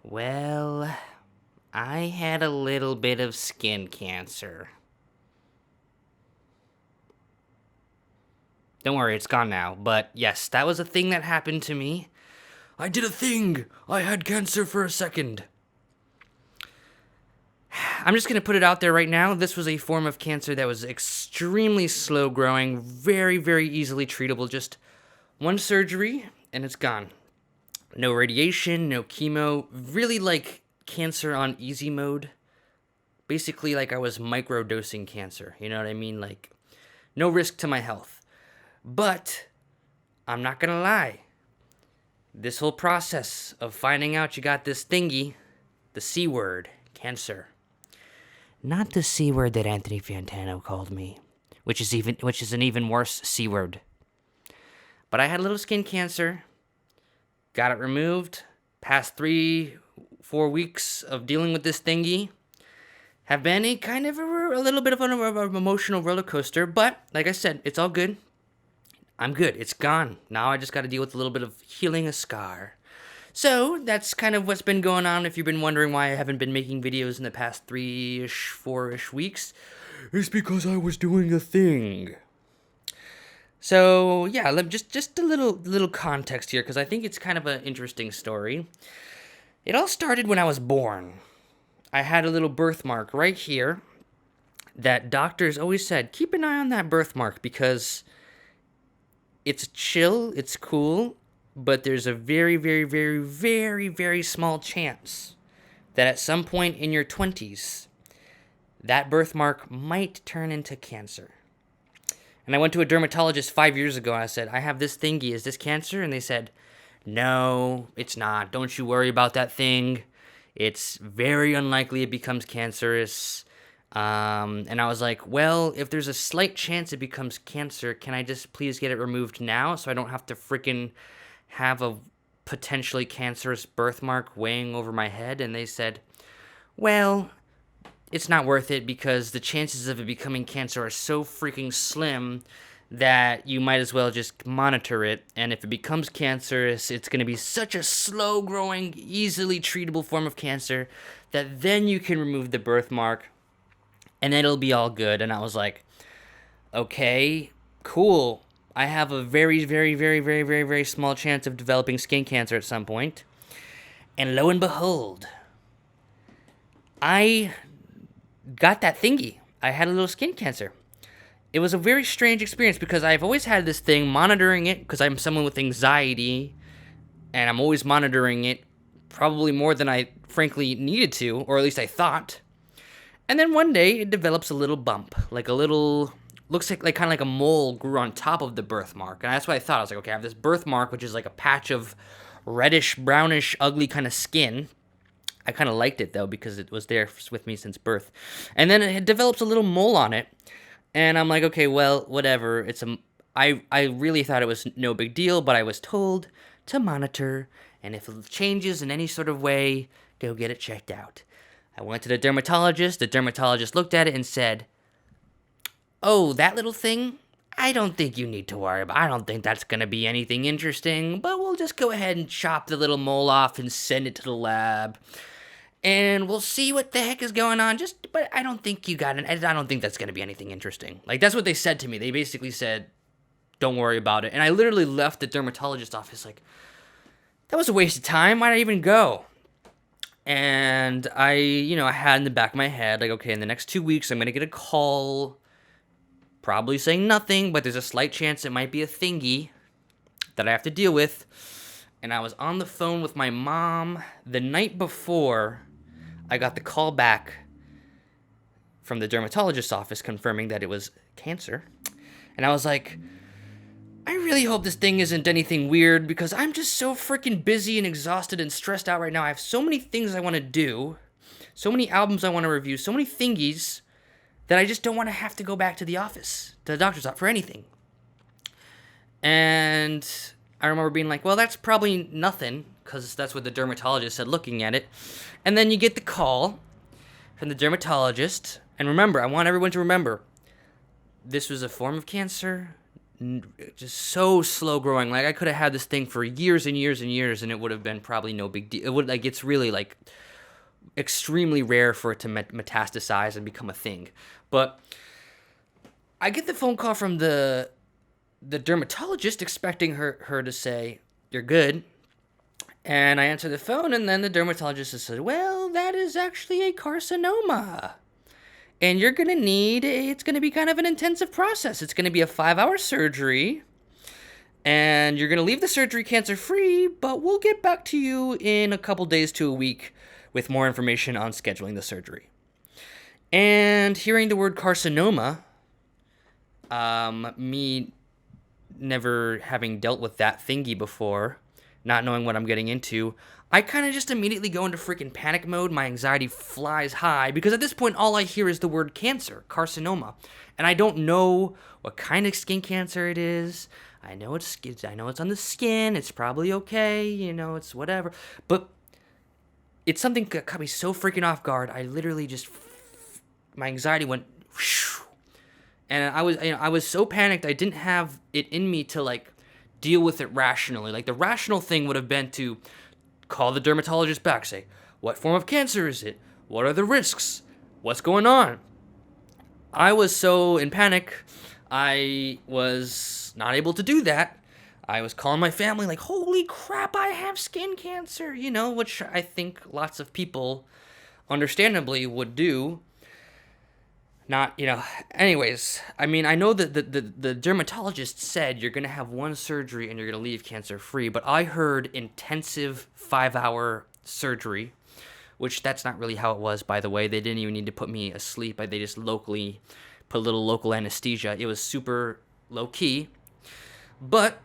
Well, I had a little bit of skin cancer. Don't worry, it's gone now. But yes, that was a thing that happened to me. I did a thing! I had cancer for a second. I'm just going to put it out there right now. This was a form of cancer that was extremely slow growing, very, very easily treatable. Just one surgery, and it's gone. No radiation, no chemo. Really like cancer on easy mode. Basically, like I was microdosing cancer. You know what I mean? Like, no risk to my health. But, I'm not going to lie. This whole process of finding out you got this thingy, the C word, cancer. Not the C word that Anthony Fantano called me, which is an even worse C word. But I had a little skin cancer, got it removed, past 3-4 weeks of dealing with this thingy have been a kind of a little bit of an emotional roller coaster, but like I said, it's all good. I'm good. It's gone. Now I just got to deal with a little bit of healing a scar. So that's kind of what's been going on. If you've been wondering why I haven't been making videos in the past 3-ish, 4-ish weeks, it's because I was doing a thing. So yeah, just a little context here, because I think it's kind of an interesting story. It all started when I was born. I had a little birthmark right here that doctors always said, keep an eye on that birthmark because it's chill, it's cool, but there's a very, very, very, very, very small chance that at some point in your 20s, that birthmark might turn into cancer. And I went to a dermatologist 5 years ago and I said, I have this thingy, is this cancer? And they said, no, it's not. Don't you worry about that thing. It's very unlikely it becomes cancerous. And I was like, well, if there's a slight chance it becomes cancer, can I just please get it removed now so I don't have to freaking have a potentially cancerous birthmark weighing over my head? And they said, well, it's not worth it because the chances of it becoming cancer are so freaking slim that you might as well just monitor it. And if it becomes cancerous, it's going to be such a slow-growing, easily treatable form of cancer that then you can remove the birthmark and then it'll be all good. And I was like, okay, cool. I have a very, very, very, very, very, very small chance of developing skin cancer at some point. And lo and behold, I got that thingy. I had a little skin cancer. It was a very strange experience because I've always had this thing monitoring it because I'm someone with anxiety and I'm always monitoring it probably more than I frankly needed to, or at least I thought. And then one day it develops a little bump, like a little, looks like kind of like a mole grew on top of the birthmark. And that's what I thought. I was like, okay, I have this birthmark, which is like a patch of reddish, brownish, ugly kind of skin. I kind of liked it though because it was there with me since birth. And then it develops a little mole on it. And I'm like, okay, well, whatever. I really thought it was no big deal, but I was told to monitor. And if it changes in any sort of way, go get it checked out. I went to the dermatologist. The dermatologist looked at it and said, oh, that little thing? I don't think you need to worry about. I don't think that's going to be anything interesting, but we'll just go ahead and chop the little mole off and send it to the lab. And we'll see what the heck is going on. But I don't think you got it. I don't think that's going to be anything interesting. Like, that's what they said to me. They basically said, don't worry about it. And I literally left the dermatologist's office like, that was a waste of time. Why'd I even go? And I had in the back of my head, like, okay, in the next 2 weeks, I'm going to get a call, probably saying nothing, but there's a slight chance it might be a thingy that I have to deal with. And I was on the phone with my mom the night before I got the call back from the dermatologist's office confirming that it was cancer. And I was like, I really hope this thing isn't anything weird because I'm just so freaking busy and exhausted and stressed out right now. I have so many things I want to do, so many albums I want to review, so many thingies that I just don't want to have to go back to the office, to the doctor's office for anything. And I remember being like, well, that's probably nothing because that's what the dermatologist said looking at it. And then you get the call from the dermatologist. And remember, I want everyone to remember, this was a form of cancer. just so slow growing. Like I could have had this thing for years and years and years, and it would have been probably no big deal. It would like it's really like extremely rare for it to metastasize and become a thing. But I get the phone call from the dermatologist expecting her to say you're good. And I answer the phone, and then the dermatologist says, well, that is actually a carcinoma. And you're going to it's going to be kind of an intensive process. It's going to be a 5-hour surgery. And you're going to leave the surgery cancer-free, but we'll get back to you in a couple days to a week with more information on scheduling the surgery. And hearing the word carcinoma, me never having dealt with that thingy before, not knowing what I'm getting into, I kind of just immediately go into freaking panic mode. My anxiety flies high because at this point, all I hear is the word cancer, carcinoma. And I don't know what kind of skin cancer it is. I know it's on the skin. It's probably okay. It's whatever. But it's something that caught me so freaking off guard. I literally just, my anxiety went whoosh. And I was so panicked. I didn't have it in me to like deal with it rationally. Like the rational thing would have been to call the dermatologist back, say, what form of cancer is it? What are the risks? What's going on? I was so in panic, I was not able to do that. I was calling my family like, holy crap, I have skin cancer, which I think lots of people understandably would do. Not, anyways, I mean, I know that the dermatologist said you're going to have one surgery and you're going to leave cancer-free, but I heard intensive 5-hour surgery, which that's not really how it was, by the way. They didn't even need to put me asleep. They just locally put a little local anesthesia. It was super low-key, but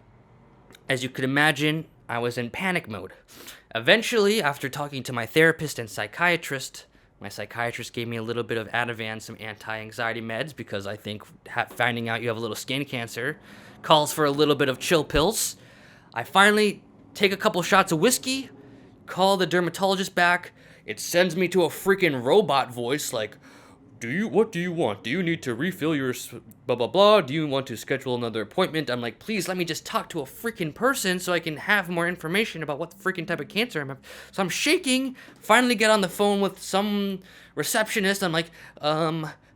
as you could imagine, I was in panic mode. Eventually, after talking to my therapist and psychiatrist, my psychiatrist gave me a little bit of Ativan, some anti-anxiety meds, because I think finding out you have a little skin cancer calls for a little bit of chill pills. I finally take a couple shots of whiskey, call the dermatologist back. It sends me to a freaking robot voice like, what do you want? Do you need to refill your blah, blah, blah? Do you want to schedule another appointment? I'm like, please let me just talk to a freaking person so I can have more information about what the freaking type of cancer I'm having. So I'm shaking, finally get on the phone with some receptionist. I'm like,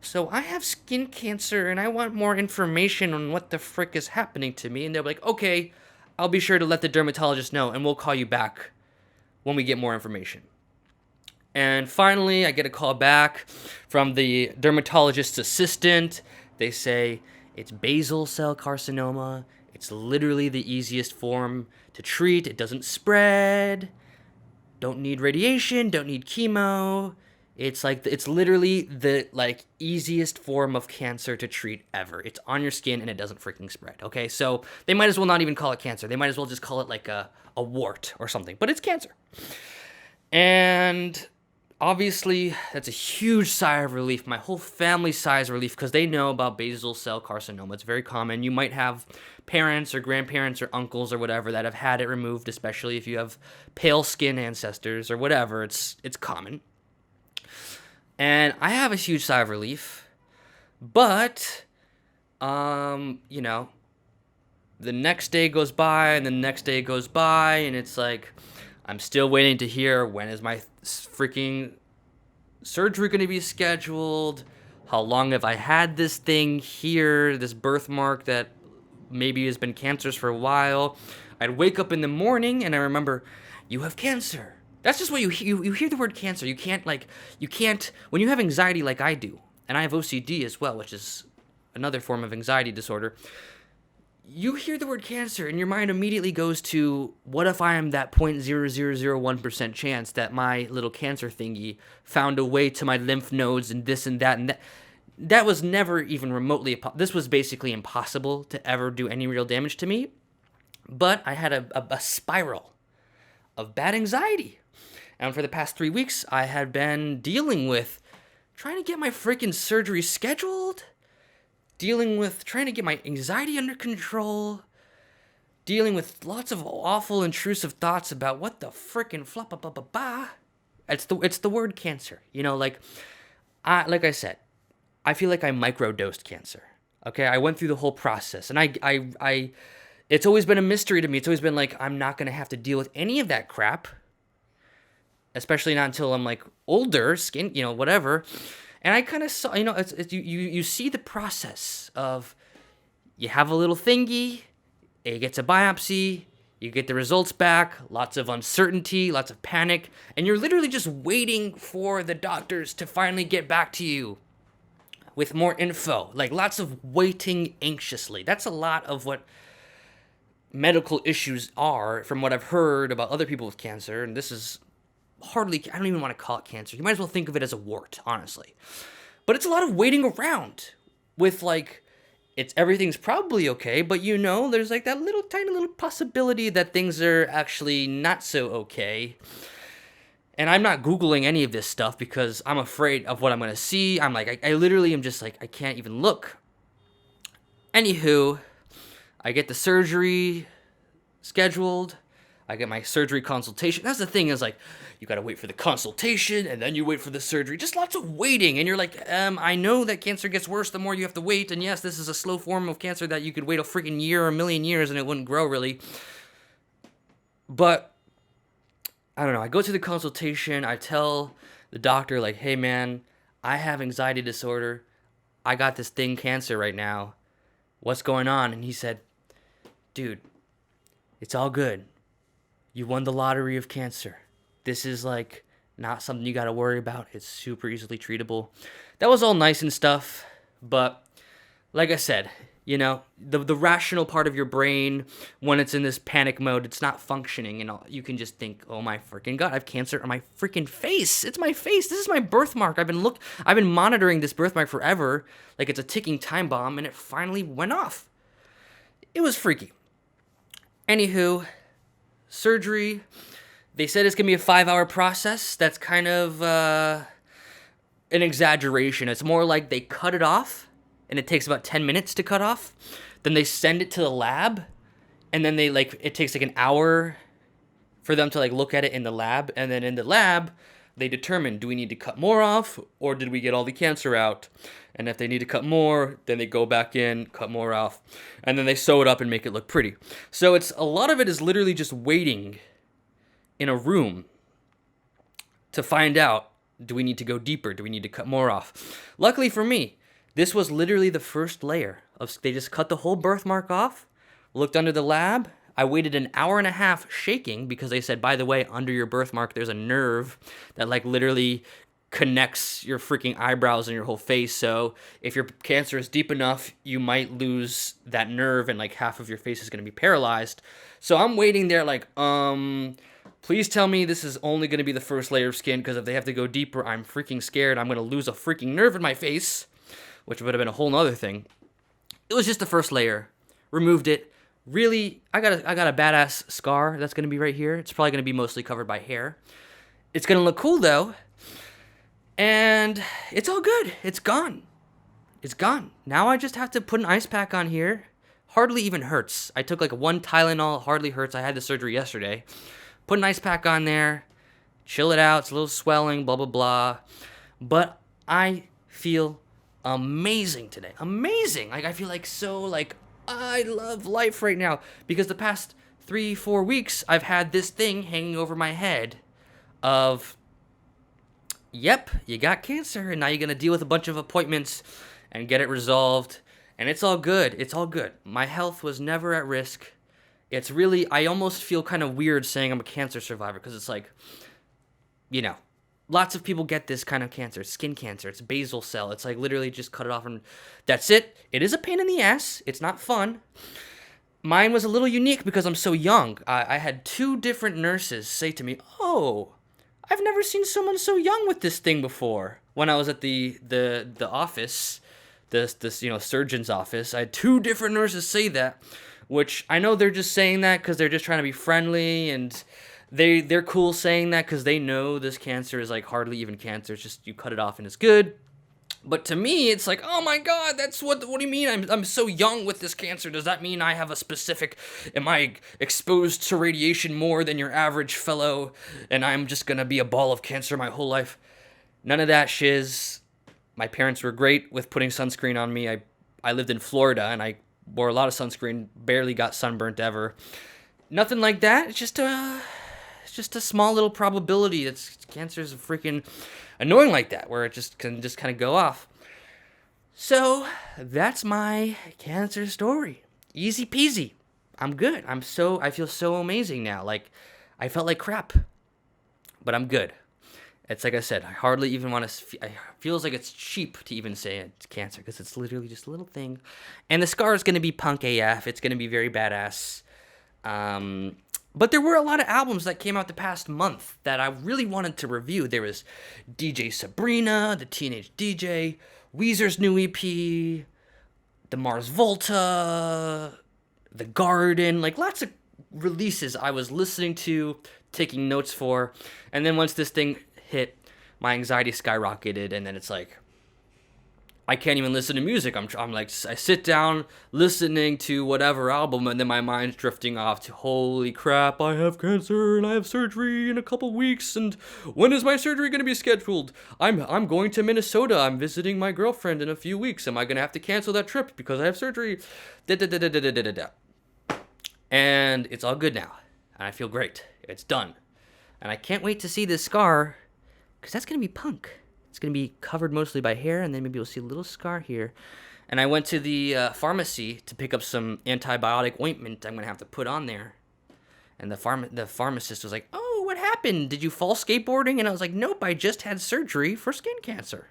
so I have skin cancer and I want more information on what the frick is happening to me. And they're like, okay, I'll be sure to let the dermatologist know and we'll call you back when we get more information. And finally, I get a call back from the dermatologist's assistant. They say, it's basal cell carcinoma. It's literally the easiest form to treat. It doesn't spread. Don't need radiation. Don't need chemo. It's literally the easiest form of cancer to treat ever. It's on your skin and it doesn't freaking spread. Okay, so they might as well not even call it cancer. They might as well just call it like a wart or something. But it's cancer. And obviously, that's a huge sigh of relief. My whole family sighs of relief because they know about basal cell carcinoma. It's very common. You might have parents or grandparents or uncles or whatever that have had it removed, especially if you have pale skin ancestors or whatever. It's common. And I have a huge sigh of relief. But, the next day goes by and the next day goes by and it's like, I'm still waiting to hear when is my freaking surgery going to be scheduled? How long have I had this thing here, this birthmark that maybe has been cancerous for a while? I'd wake up in the morning and I remember, you have cancer. That's just what you hear the word cancer. You can't, when you have anxiety like I do, and I have OCD as well, which is another form of anxiety disorder, you hear the word cancer and your mind immediately goes to, what if I am that 0.0001% chance that my little cancer thingy found a way to my lymph nodes and this and that and that. That was never even remotely, this was basically impossible to ever do any real damage to me. But I had a spiral of bad anxiety. And for the past 3 weeks, I had been dealing with trying to get my freaking surgery scheduled, dealing with trying to get my anxiety under control, dealing with lots of awful, intrusive thoughts about what the frickin' flop ba ba ba. It's the word cancer. Like I said, I feel like I microdosed cancer. Okay, I went through the whole process, and it's always been a mystery to me. It's always been like, I'm not gonna have to deal with any of that crap, especially not until I'm like older, skin, whatever. And I kind of saw, you see the process of, you have a little thingy, it gets a biopsy, you get the results back, lots of uncertainty, lots of panic, and you're literally just waiting for the doctors to finally get back to you with more info. Like, lots of waiting anxiously. That's a lot of what medical issues are, from what I've heard about other people with cancer. And this is hardly, I don't even want to call it cancer. You might as well think of it as a wart, honestly. But it's a lot of waiting around with, like, everything's probably okay, but there's like that little tiny little possibility that things are actually not so okay. And I'm not Googling any of this stuff because I'm afraid of what I'm going to see. I'm like, I literally am just like, I can't even look. Anywho, I get the surgery scheduled. I get my surgery consultation. That's the thing, is like, you got to wait for the consultation and then you wait for the surgery. Just lots of waiting. And you're like, I know that cancer gets worse the more you have to wait. And yes, this is a slow form of cancer that you could wait a freaking year or a million years and it wouldn't grow really. But I don't know. I go to the consultation. I tell the doctor, like, hey, man, I have anxiety disorder. I got this thing, cancer, right now. What's going on? And he said, dude, it's all good. You won the lottery of cancer. This is, like, not something you got to worry about. It's super easily treatable. That was all nice and stuff. But like I said, the rational part of your brain, when it's in this panic mode, it's not functioning, and you can just think, oh my freaking God, I have cancer on my freaking face. It's my face. This is my birthmark. I've been monitoring this birthmark forever, like it's a ticking time bomb, and it finally went off. It was freaky. Anywho, surgery. They said it's going to be a 5-hour process. That's kind of an exaggeration. It's more like they cut it off, and it takes about 10 minutes to cut off. Then they send it to the lab, and then it takes like an hour for them to look at it in the lab. And then in the lab, they determine, do we need to cut more off, or did we get all the cancer out? And if they need to cut more, then they go back in, cut more off, and then they sew it up and make it look pretty. So a lot of it is literally just waiting in a room to find out, do we need to go deeper? Do we need to cut more off? Luckily for me, this was literally the first layer. They just cut the whole birthmark off, looked under the lab. I waited an hour and a half shaking because they said, by the way, under your birthmark, there's a nerve that literally connects your freaking eyebrows and your whole face. So if your cancer is deep enough, you might lose that nerve and half of your face is going to be paralyzed. So I'm waiting there please tell me this is only going to be the first layer of skin, because if they have to go deeper, I'm freaking scared. I'm going to lose a freaking nerve in my face, which would have been a whole nother thing. It was just the first layer. Removed it. Really, I got a badass scar that's going to be right here. It's probably going to be mostly covered by hair. It's going to look cool, though. And it's all good. It's gone. It's gone. Now I just have to put an ice pack on here. Hardly even hurts. I took one Tylenol. Hardly hurts. I had the surgery yesterday. Put an ice pack on there. Chill it out. It's a little swelling, blah, blah, blah. But I feel amazing today. Amazing. I feel I love life right now, because the past 3-4 weeks I've had this thing hanging over my head of, yep, you got cancer, and now you're going to deal with a bunch of appointments and get it resolved, and it's all good. It's all good. My health was never at risk. It's really, I almost feel kind of weird saying I'm a cancer survivor, because it's lots of people get this kind of cancer. It's skin cancer. It's basal cell. It's literally just cut it off and that's it. It is a pain in the ass. It's not fun. Mine was a little unique because I'm so young. I had 2 different nurses say to me, oh, I've never seen someone so young with this thing before. When I was at the office, this surgeon's office, I had 2 different nurses say that, which I know they're just saying that because they're just trying to be friendly, and they're cool saying that because they know this cancer is hardly even cancer. It's just you cut it off and it's good. But to me, it's oh my God, that's what do you mean? I'm so young with this cancer. Does that mean I have a specific, am I exposed to radiation more than your average fellow, and I'm just going to be a ball of cancer my whole life? None of that shiz. My parents were great with putting sunscreen on me. I I lived in Florida and I wore a lot of sunscreen, barely got sunburnt ever. Nothing like that. It's just a small little probability that cancer is freaking annoying like that, where it just can just kind of go off. So that's my cancer story. Easy peasy. I'm good. I feel so amazing now. Like, I felt like crap, but I'm good. It's like I said, I hardly even want to. It feels like it's cheap to even say it's cancer because it's literally just a little thing, and the scar is going to be punk AF. It's going to be very badass. But there were a lot of albums that came out the past month that I really wanted to review. There was DJ Sabrina, the Teenage DJ, Weezer's new EP, the Mars Volta, The Garden, like lots of releases I was listening to, taking notes for, and then once this thing hit, my anxiety skyrocketed, and then it's like, I can't even listen to music. I'm like, I sit down listening to whatever album, and then my mind's drifting off to, holy crap, I have cancer, and I have surgery in a couple weeks, and when is my surgery going to be scheduled? I'm going to Minnesota. I'm visiting my girlfriend in a few weeks. Am I going to have to cancel that trip because I have surgery? Da-da-da-da-da-da-da-da. And it's all good now, and I feel great. It's done. And I can't wait to see this scar, because that's going to be punk. It's going to be covered mostly by hair, and then maybe you'll see a little scar here. And I went to the pharmacy to pick up some antibiotic ointment I'm going to have to put on there. And the pharmacist was like, oh, what happened? Did you fall skateboarding? And I was like, nope, I just had surgery for skin cancer.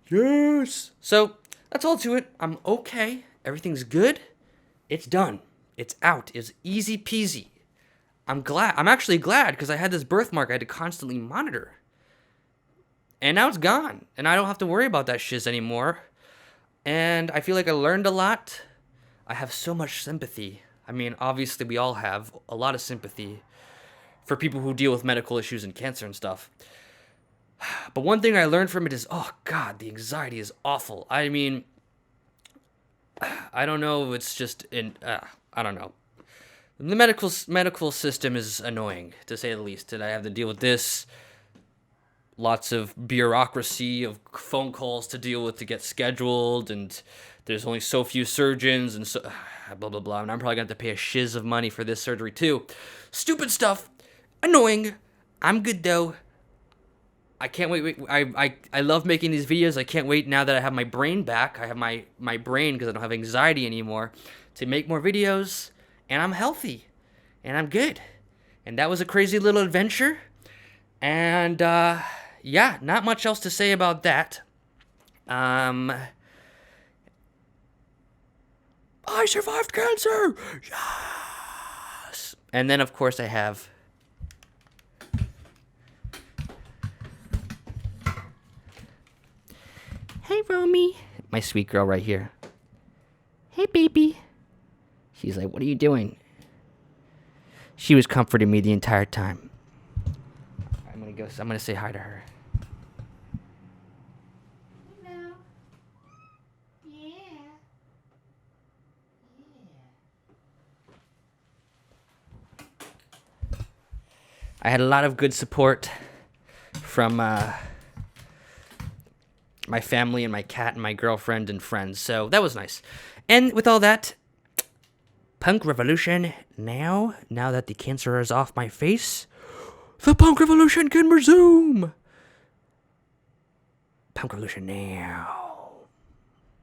Yes. So that's all to it. I'm okay. Everything's good. It's done. It's out. It's easy peasy. I'm glad. I'm actually glad, because I had this birthmark I had to constantly monitor. And now it's gone, and I don't have to worry about that shiz anymore. And I feel like I learned a lot. I have so much sympathy. I mean, obviously we all have a lot of sympathy for people who deal with medical issues and cancer and stuff. But one thing I learned from it is, oh God, the anxiety is awful. I mean, I don't know. It's just I don't know. The medical system is annoying, to say the least, and I have to deal with this. Lots of bureaucracy of phone calls to deal with to get scheduled, and there's only so few surgeons, and so blah blah blah. And I'm probably gonna have to pay a shiz of money for this surgery too. Stupid stuff, annoying. I'm good though. I can't wait. I love making these videos. I can't wait now that I have my brain back. I have my brain, because I don't have anxiety anymore, to make more videos. And I'm healthy, and I'm good. And that was a crazy little adventure. And yeah, not much else to say about that. I survived cancer. Yes. And then of course I have hey Romy, my sweet girl right here. Hey baby. She's like, what are you doing? She was comforting me the entire time. I'm gonna say hi to her. Hello. Yeah. I had a lot of good support from my family and my cat and my girlfriend and friends, so that was nice. And with all that, punk revolution now that the cancer is off my face, the punk revolution can resume. Punk revolution now.